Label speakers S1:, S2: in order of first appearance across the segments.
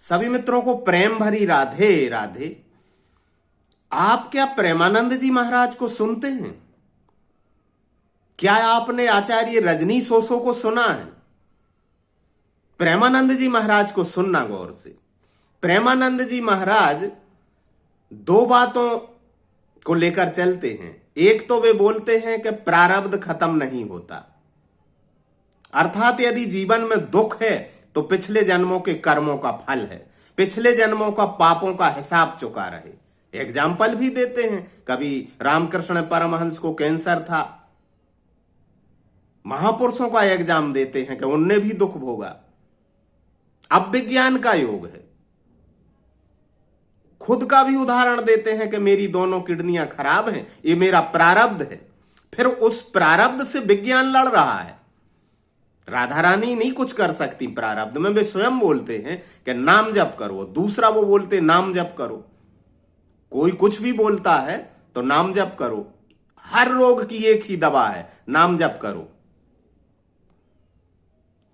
S1: सभी मित्रों को प्रेम भरी राधे राधे। आप क्या प्रेमानंद जी महाराज को सुनते हैं? क्या आपने आचार्य रजनीश ओशो को सुना है? प्रेमानंद जी महाराज को सुनना गौर से। प्रेमानंद जी महाराज दो बातों को लेकर चलते हैं। एक तो वे बोलते हैं कि प्रारब्ध खत्म नहीं होता, अर्थात यदि जीवन में दुख है तो पिछले जन्मों के कर्मों का फल है, पिछले जन्मों का पापों का हिसाब चुका रहे। एग्जाम्पल भी देते हैं, कभी रामकृष्ण परमहंस को कैंसर था, महापुरुषों का एग्जाम देते हैं कि उनने भी दुख भोगा। अब विज्ञान का योग है, खुद का भी उदाहरण देते हैं कि मेरी दोनों किडनियां खराब हैं, ये मेरा प्रारब्ध है। फिर उस प्रारब्ध से विज्ञान लड़ रहा है। राधा रानी नहीं कुछ कर सकती प्रारब्ध में, वे स्वयं बोलते हैं कि नाम जप करो। दूसरा वो बोलते नाम जप करो। कोई कुछ भी बोलता है तो नाम जप करो। हर रोग की एक ही दवा है, नाम जप करो।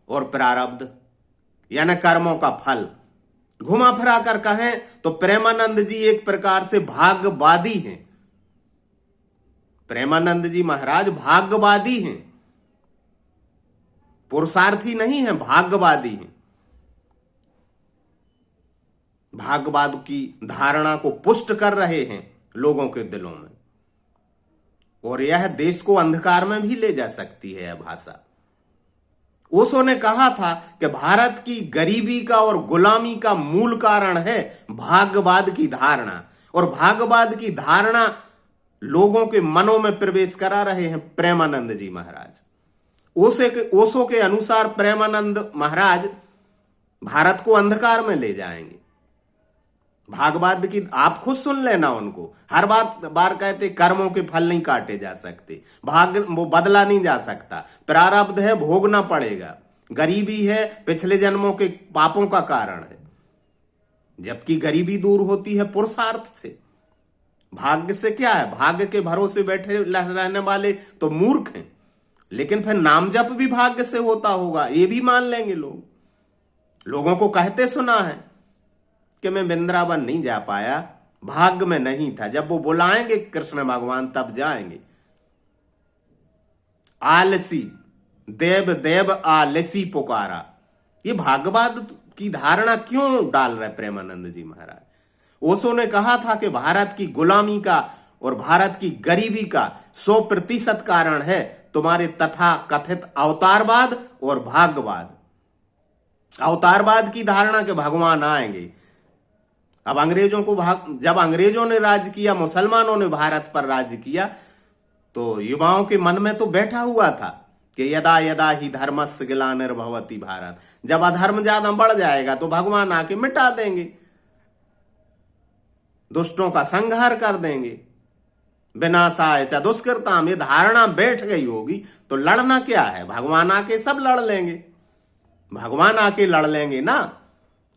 S1: और प्रारब्ध यानी कर्मों का फल, घुमा फिरा कर कहें तो प्रेमानंद जी एक प्रकार से भाग्यवादी हैं। प्रेमानंद जी महाराज भाग्यवादी हैं, पुरुषार्थी नहीं है, भाग्यवादी हैं। भाग्यवाद की धारणा को पुष्ट कर रहे हैं लोगों के दिलों में, और यह देश को अंधकार में भी ले जा सकती है यह भाषा। ओशो ने कहा था कि भारत की गरीबी का और गुलामी का मूल कारण है भाग्यवाद की धारणा, और भाग्यवाद की धारणा लोगों के मनों में प्रवेश करा रहे हैं प्रेमानंद जी महाराज। ओशो के अनुसार प्रेमानंद महाराज भारत को अंधकार में ले जाएंगे। भाग्यवाद की आप खुद सुन लेना उनको, हर बार कहते कर्मों के फल नहीं काटे जा सकते, भाग्य वो बदला नहीं जा सकता, प्रारब्ध है भोगना पड़ेगा, गरीबी है पिछले जन्मों के पापों का कारण है। जबकि गरीबी दूर होती है पुरुषार्थ से। भाग्य से क्या है? भाग्य के भरोसे बैठे रहने वाले तो मूर्ख हैं। लेकिन फिर नाम जप भी भाग्य से होता होगा, ये भी मान लेंगे लोग। लोगों को कहते सुना है कि मैं वृंदावन नहीं जा पाया, भाग्य में नहीं था, जब वो बुलाएंगे कृष्ण भगवान तब जाएंगे। आलसी देव देव आलसी पुकारा, ये भाग्यवाद की धारणा क्यों डाल रहे प्रेमानंद जी महाराज? ओशो ने कहा था कि भारत की गुलामी का और भारत की गरीबी का 100% कारण है तुम्हारे तथा कथित अवतारवाद और भाग्यवाद। अवतारवाद की धारणा के भगवान आएंगे। अब अंग्रेजों को जब अंग्रेजों ने राज किया, मुसलमानों ने भारत पर राज किया, तो युवाओं के मन में तो बैठा हुआ था कि यदा यदा ही धर्मस्य ग्लानिर्भवति भारत, जब अधर्म ज्यादा बढ़ जाएगा तो भगवान आके मिटा देंगे, दुष्टों का संहार कर देंगे। विनाशाय च दुष्कृताम, ये धारणा बैठ गई होगी तो लड़ना क्या है? भगवान आके सब लड़ लेंगे, भगवान आके लड़ लेंगे ना।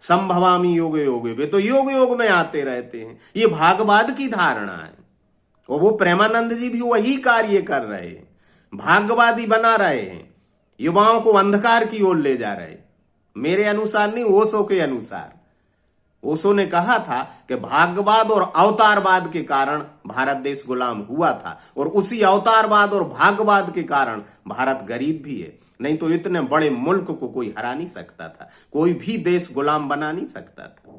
S1: संभवामी योगे योगे, वे तो योग योग में आते रहते हैं। ये भाग्यवाद की धारणा है, और वो प्रेमानंद जी भी वही कार्य कर रहे हैं, भाग्यवादी बना रहे हैं, युवाओं को अंधकार की ओर ले जा रहे। मेरे अनुसार नहीं, ओशो के अनुसार। ओशो ने कहा था कि भाग्यवाद और अवतारवाद के कारण भारत देश गुलाम हुआ था, और उसी अवतारवाद और भाग्यवाद के कारण भारत गरीब भी है। नहीं तो इतने बड़े मुल्क को कोई हरा नहीं सकता था, कोई भी देश गुलाम बना नहीं सकता था।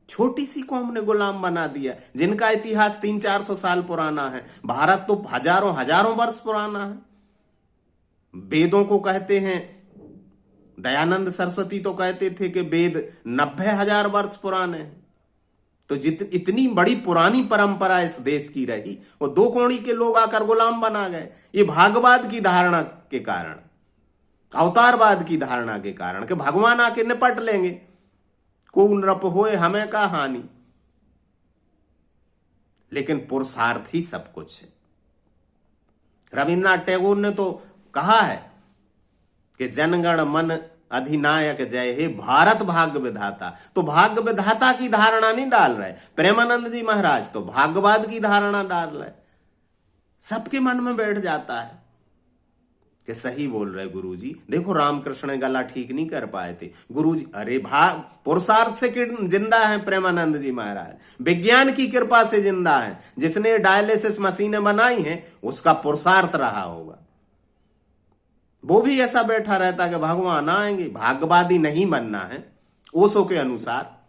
S1: छोटी सी कौम ने गुलाम बना दिया, जिनका इतिहास 300-400 साल पुराना है। भारत तो हजारों हजारों वर्ष पुराना है। वेदों को कहते हैं, दयानंद सरस्वती तो कहते थे कि वेद 90,000 वर्ष पुराने हैं। तो इतनी बड़ी पुरानी परंपरा इस देश की रही, वो दो कोणी के लोग आकर गुलाम बना गए। ये भाग्यवाद की धारणा के कारण, अवतारवाद की धारणा के कारण कि भगवान आके निपट लेंगे, को नृप होए हमें का हानि। लेकिन पुरुषार्थ ही सब कुछ है। रविन्द्रनाथ टैगोर ने तो कहा है कि जनगण मन अधिनायक जय हे भारत भाग्य विधाता। तो भाग्य विधाता की धारणा नहीं डाल रहे प्रेमानंद जी महाराज, तो भाग्यवाद की धारणा डाल रहे। सबके मन में बैठ जाता है कि सही बोल रहे गुरुजी, देखो रामकृष्ण गला ठीक नहीं कर पाए थे गुरुजी। अरे पुरुषार्थ से जिंदा है प्रेमानंद जी महाराज, विज्ञान की कृपा से जिंदा है। जिसने डायलिसिस मशीनें बनाई हैं उसका पुरुषार्थ रहा होगा। वो भी ऐसा बैठा रहता कि भगवान आएंगे। भाग्यवादी नहीं बनना है। ओशो के अनुसार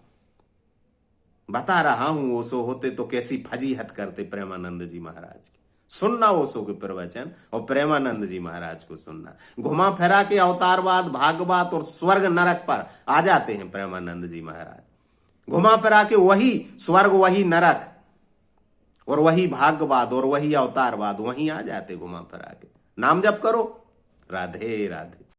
S1: बता रहा हूं, ओशो होते तो कैसी फजीहत करते प्रेमानंद जी महाराज की। सुनना ओशो के प्रवचन और प्रेमानंद जी महाराज को सुनना। घुमा फिरा के अवतारवाद, भागवत और स्वर्ग नरक पर आ जाते हैं प्रेमानंद जी महाराज। घुमा फिरा के वही स्वर्ग, वही नरक और वही भाग्यवाद और वही अवतारवाद वहीं आ जाते घुमा फिरा के। नाम जप करो। राधे राधे।